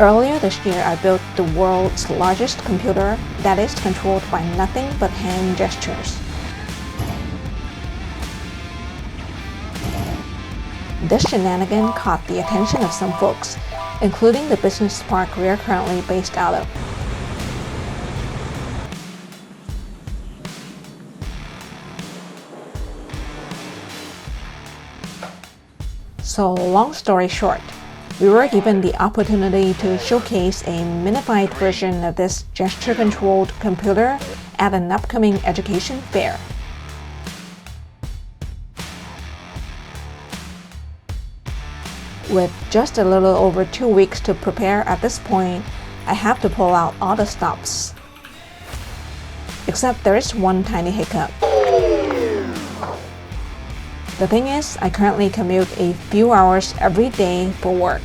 Earlier this year, I built the world's largest computer that is controlled by nothing but hand gestures. This shenanigan caught the attention of some folks, including the business park we are currently based out of. So long story short, we were given the opportunity to showcase a minified version of this gesture-controlled computer at an upcoming education fair. With just a little over 2 weeks to prepare at this point, I have to pull out all the stops. Except there is one tiny hiccup. The thing is, I currently commute a few hours every day for work.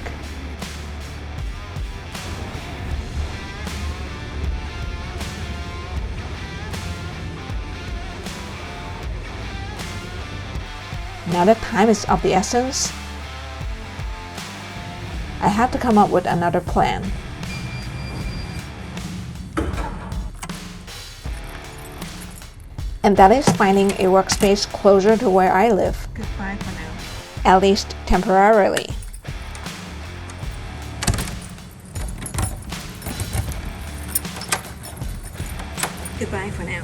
Now that time is of the essence, I have to come up with another plan. And that is finding a workspace closer to where I live. Goodbye for now. At least temporarily. Goodbye for now.